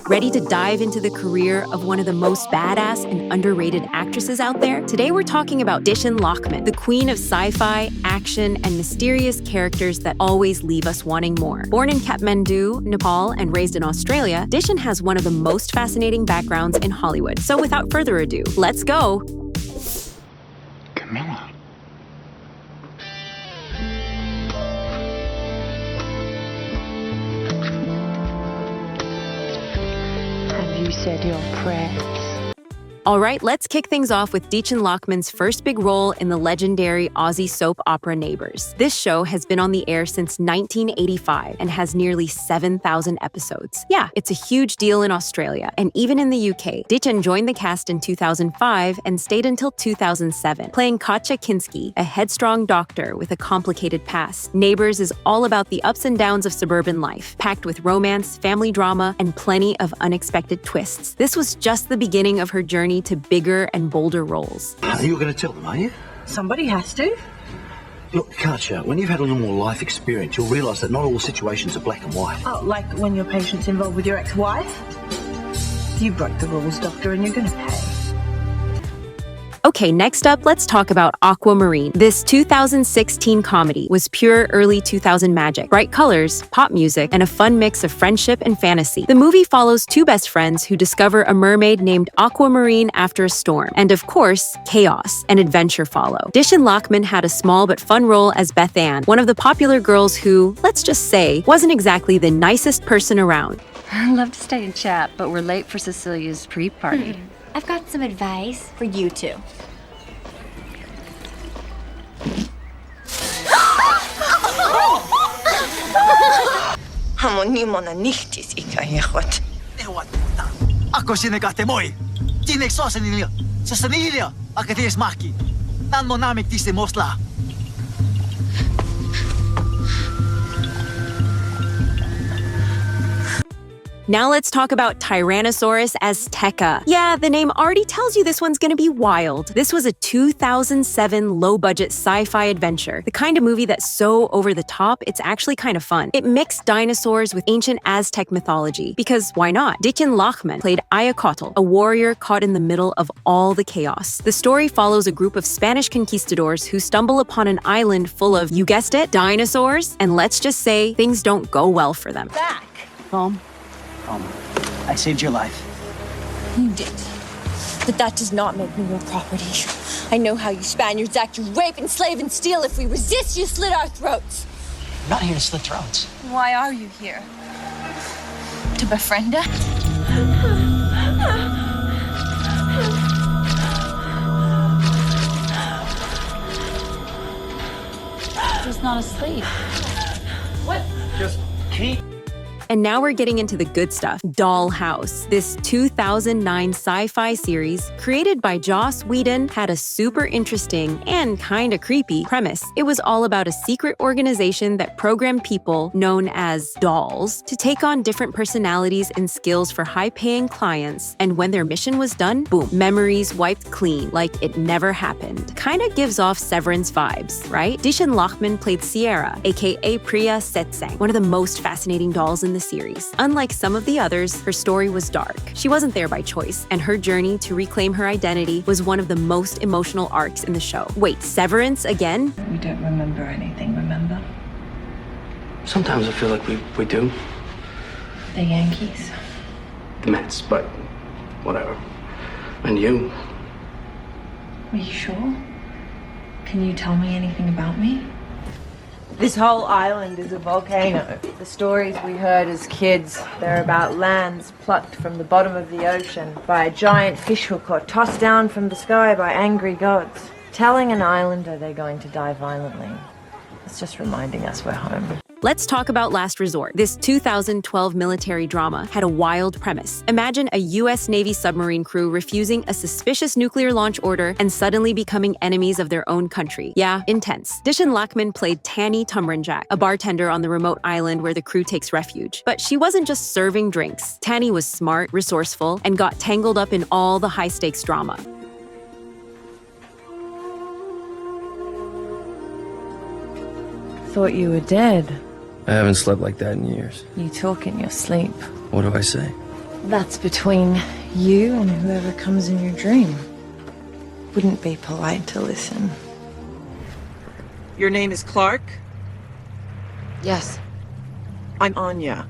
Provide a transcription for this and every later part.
Ready to dive into the career of one of the most badass and underrated actresses out there? Today we're talking about Dichen Lachman, the queen of sci-fi, action, and mysterious characters that always leave us wanting more. Born in Kathmandu, Nepal, and raised in Australia, Dichen has one of the most fascinating backgrounds in Hollywood. So without further ado, let's go! Camilla. You said your prayers. All right, let's kick things off with Dichen Lachman's first big role in the legendary Aussie soap opera Neighbours. This show has been on the air since 1985 and has nearly 7,000 episodes. Yeah, it's a huge deal in Australia, and even in the UK. Dichen joined the cast in 2005 and stayed until 2007, playing Katya Kinski, a headstrong doctor with a complicated past. Neighbours is all about the ups and downs of suburban life, packed with romance, family drama, and plenty of unexpected twists. This was just the beginning of her journey to bigger and bolder roles. You're going to tell them, are you? Somebody has to. Look, Katya, when you've had a little more life experience, you'll realise that not all situations are black and white. Oh, like when your patient's involved with your ex-wife? You broke the rules, doctor, and you're going to pay. Okay, next up, let's talk about Aquamarine. This 2016 comedy was pure early 2000 magic. Bright colors, pop music, and a fun mix of friendship and fantasy. The movie follows two best friends who discover a mermaid named Aquamarine after a storm. And of course, chaos and adventure follow. Dichen Lachman had a small but fun role as Beth-Ann, one of the popular girls who, let's just say, wasn't exactly the nicest person around. I'd love to stay and chat, but we're late for Cecilia's pre-party. I've got some advice for you two. Ako sinagate mo'y. Tinekso sa ninyo. Sa sanilya, akatis maki. Nan mo namik tisi mosla. Now let's talk about Tyrannosaurus Azteca. Yeah, the name already tells you this one's gonna be wild. This was a 2007 low-budget sci-fi adventure, the kind of movie that's so over the top, it's actually kind of fun. It mixed dinosaurs with ancient Aztec mythology, because why not? Dichen Lachman played Ayacoatl, a warrior caught in the middle of all the chaos. The story follows a group of Spanish conquistadors who stumble upon an island full of, you guessed it, dinosaurs, and let's just say things don't go well for them. Back. Mom, I saved your life. You did. But that does not make me your property. I know how you Spaniards act. You rape, enslave, and steal. If we resist, you slit our throats. I'm not here to slit throats. Why are you here? To befriend us? She's not asleep. What? Just keep. And now we're getting into the good stuff. DollHouse. This 2009 sci-fi series, created by Joss Whedon, had a super interesting and kinda creepy premise. It was all about a secret organization that programmed people, known as dolls, to take on different personalities and skills for high-paying clients. And when their mission was done, boom, memories wiped clean, like it never happened. Kinda gives off Severance vibes, right? Dichen Lachman played Sierra, aka Priya Tsetsang, one of the most fascinating dolls in the series. Unlike some of the others, her story was dark. She wasn't there by choice, and her journey to reclaim her identity was one of the most emotional arcs in the show. Wait, Severance again? We don't remember anything, remember? Sometimes I feel like we do. The Yankees. The Mets, but whatever. And you. Are you sure? Can you tell me anything about me? This whole island is a volcano. The stories we heard as kids, they're about lands plucked from the bottom of the ocean by a giant fishhook or tossed down from the sky by angry gods. Telling an islander they're going to die violently, it's just reminding us we're home. Let's talk about Last Resort. This 2012 military drama had a wild premise. Imagine a US Navy submarine crew refusing a suspicious nuclear launch order and suddenly becoming enemies of their own country. Yeah, intense. Dichen Lachman played Tani Tumrenjack, a bartender on the remote island where the crew takes refuge. But she wasn't just serving drinks. Tani was smart, resourceful, and got tangled up in all the high-stakes drama. Thought you were dead. I haven't slept like that in years. You talk in your sleep. What do I say? That's between you and whoever comes in your dream. Wouldn't be polite to listen. Your name is Clark? Yes. I'm Anya.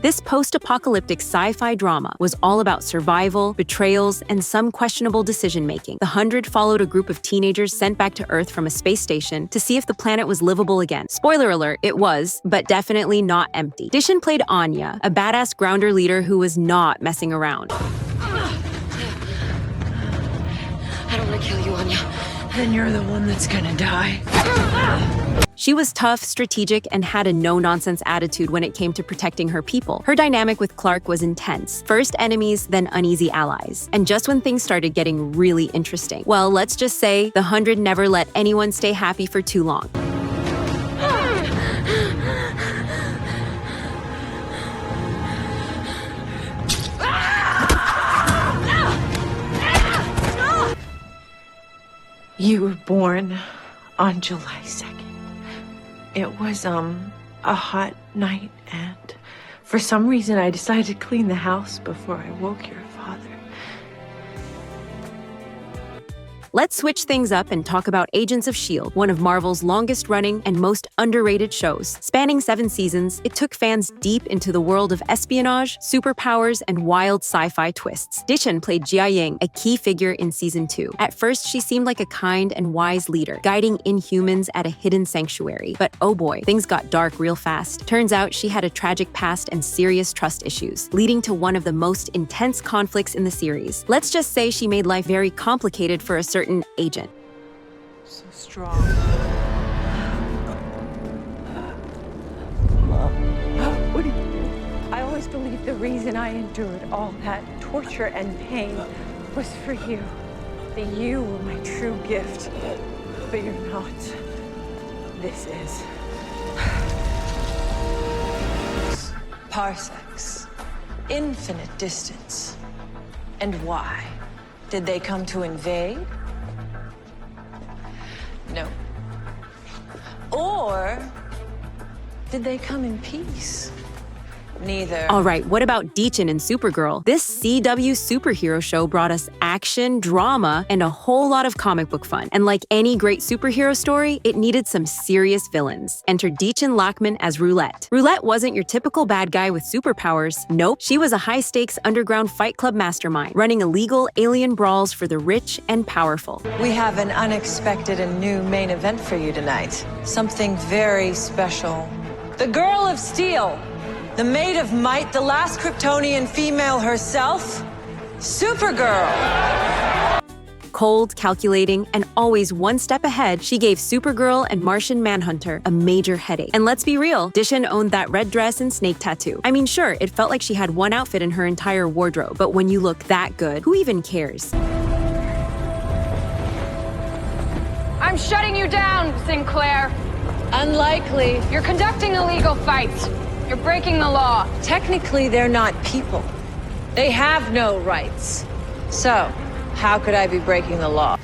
This post-apocalyptic sci-fi drama was all about survival, betrayals, and some questionable decision-making. The 100 followed a group of teenagers sent back to Earth from a space station to see if the planet was livable again. Spoiler alert, it was, but definitely not empty. Dichen played Anya, a badass grounder leader who was not messing around. I don't want to kill you, Anya. Then you're the one that's gonna die. She was tough, strategic, and had a no-nonsense attitude when it came to protecting her people. Her dynamic with Clark was intense. First enemies, then uneasy allies. And just when things started getting really interesting, well, let's just say the 100 never let anyone stay happy for too long. You were born on July 2nd. It was, a hot night, and for some reason I decided to clean the house before I woke your father. Let's switch things up and talk about Agents of S.H.I.E.L.D., one of Marvel's longest-running and most underrated shows. Spanning 7 seasons, it took fans deep into the world of espionage, superpowers, and wild sci-fi twists. Dichen played Jiaying, a key figure in Season 2. At first, she seemed like a kind and wise leader, guiding Inhumans at a hidden sanctuary. But oh boy, things got dark real fast. Turns out she had a tragic past and serious trust issues, leading to one of the most intense conflicts in the series. Let's just say she made life very complicated for a certain agent. So strong. What do you do? I always believed the reason I endured all that torture and pain was for you. That you were my true gift. But you're not. This is. Parsecs. Infinite distance. And why? Did they come to invade? No. Or did they come in peace? Neither. All right, what about Dichen and SuperGirl? This CW superhero show brought us action, drama, and a whole lot of comic book fun. And like any great superhero story, it needed some serious villains. Enter Dichen Lachman as Roulette. Roulette wasn't your typical bad guy with superpowers. Nope, she was a high-stakes underground fight club mastermind, running illegal alien brawls for the rich and powerful. We have an unexpected and new main event for you tonight. Something very special. The Girl of Steel. The Maid of Might, the last Kryptonian female herself, SuperGirl. Cold, calculating, and always one step ahead, she gave SuperGirl and Martian Manhunter a major headache. And let's be real, Dichen owned that red dress and snake tattoo. I mean, sure, it felt like she had one outfit in her entire wardrobe, but when you look that good, who even cares? I'm shutting you down, Sinclair. Unlikely. You're conducting illegal fights. You're breaking the law. Technically, they're not people. They have no rights. So, how could I be breaking the law?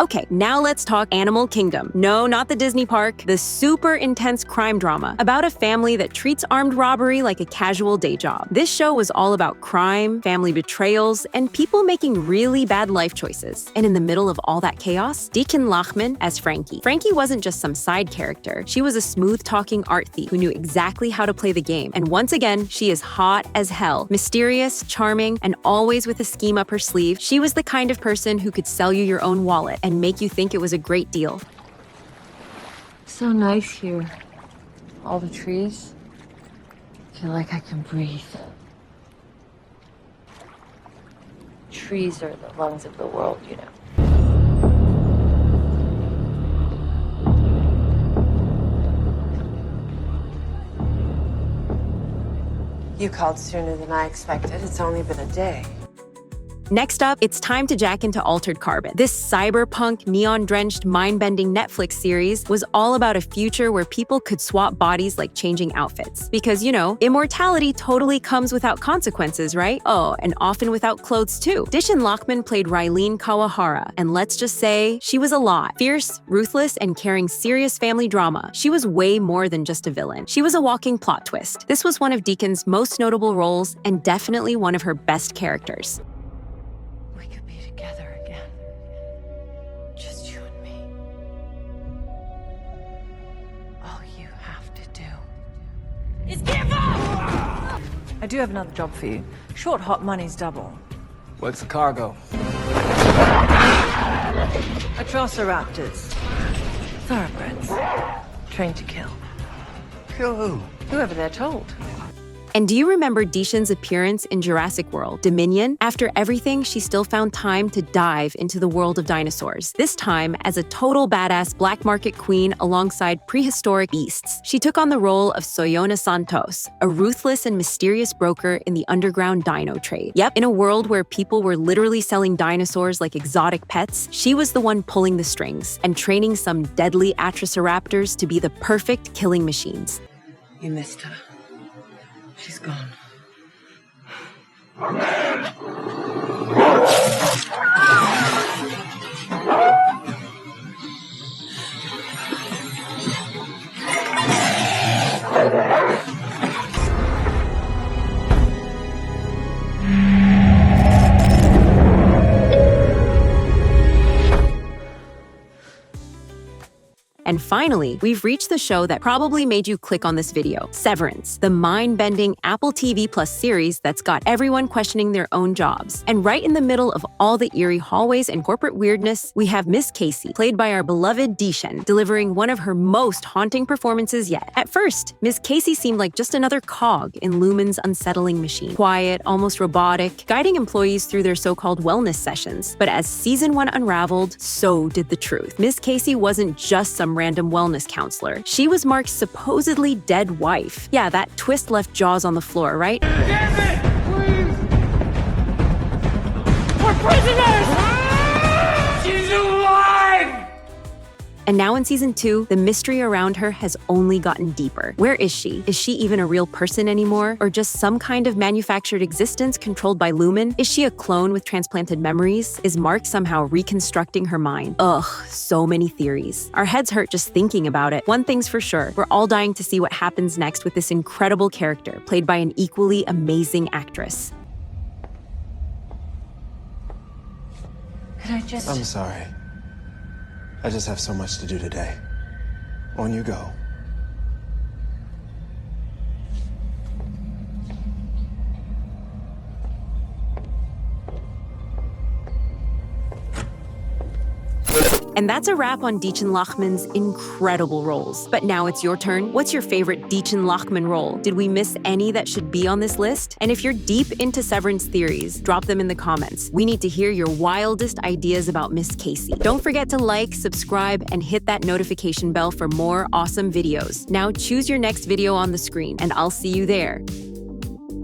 Okay, now let's talk Animal Kingdom. No, not the Disney park, the super intense crime drama about a family that treats armed robbery like a casual day job. This show was all about crime, family betrayals, and people making really bad life choices. And in the middle of all that chaos, Dichen Lachman as Frankie. Frankie wasn't just some side character. She was a smooth-talking art thief who knew exactly how to play the game. And once again, she is hot as hell. Mysterious, charming, and always with a scheme up her sleeve. She was the kind of person who could sell you your own wallet and make you think it was a great deal. So nice here. All the trees. I feel like I can breathe. Trees are the lungs of the world, you know. You called sooner than I expected. It's only been a day. Next up, it's time to jack into Altered Carbon. This cyberpunk, neon-drenched, mind-bending Netflix series was all about a future where people could swap bodies like changing outfits. Because, you know, immortality totally comes without consequences, right? Oh, and often without clothes too. Dichen Lachman played Reileen Kawahara, and let's just say, she was a lot. Fierce, ruthless, and carrying serious family drama. She was way more than just a villain. She was a walking plot twist. This was one of Dichen's most notable roles, and definitely one of her best characters. We could be together again. Just you and me. All you have to do is give up! I do have another job for you. Short hot money's double. What's the cargo? Atrociraptors. Thoroughbreds. Trained to kill. Kill who? Whoever they're told. And do you remember Dichen's appearance in Jurassic World, Dominion? After everything, she still found time to dive into the world of dinosaurs, this time as a total badass black market queen alongside prehistoric beasts. She took on the role of Soyona Santos, a ruthless and mysterious broker in the underground dino trade. Yep, in a world where people were literally selling dinosaurs like exotic pets, she was the one pulling the strings and training some deadly Atrociraptors to be the perfect killing machines. You missed her. She's gone. And finally, we've reached the show that probably made you click on this video, Severance, the mind-bending Apple TV Plus series that's got everyone questioning their own jobs. And right in the middle of all the eerie hallways and corporate weirdness, we have Miss Casey, played by our beloved Dichen, delivering one of her most haunting performances yet. At first, Miss Casey seemed like just another cog in Lumen's unsettling machine, quiet, almost robotic, guiding employees through their so-called wellness sessions. But as season 1 unraveled, so did the truth. Miss Casey wasn't just some random wellness counselor. She was Mark's supposedly dead wife. Yeah, that twist left Jaws on the floor, right? Damn it! Please! We're prisoners! She's alive! And now in season 2, the mystery around her has only gotten deeper. Where is she? Is she even a real person anymore? Or just some kind of manufactured existence controlled by Lumen? Is she a clone with transplanted memories? Is Mark somehow reconstructing her mind? Ugh, so many theories. Our heads hurt just thinking about it. One thing's for sure, we're all dying to see what happens next with this incredible character, played by an equally amazing actress. Could I just... I'm sorry. I just have so much to do today. On you go. And that's a wrap on Dichen Lachman's incredible roles. But now it's your turn. What's your favorite Dichen Lachman role? Did we miss any that should be on this list? And if you're deep into Severance theories, drop them in the comments. We need to hear your wildest ideas about Miss Casey. Don't forget to like, subscribe, and hit that notification bell for more awesome videos. Now choose your next video on the screen, and I'll see you there.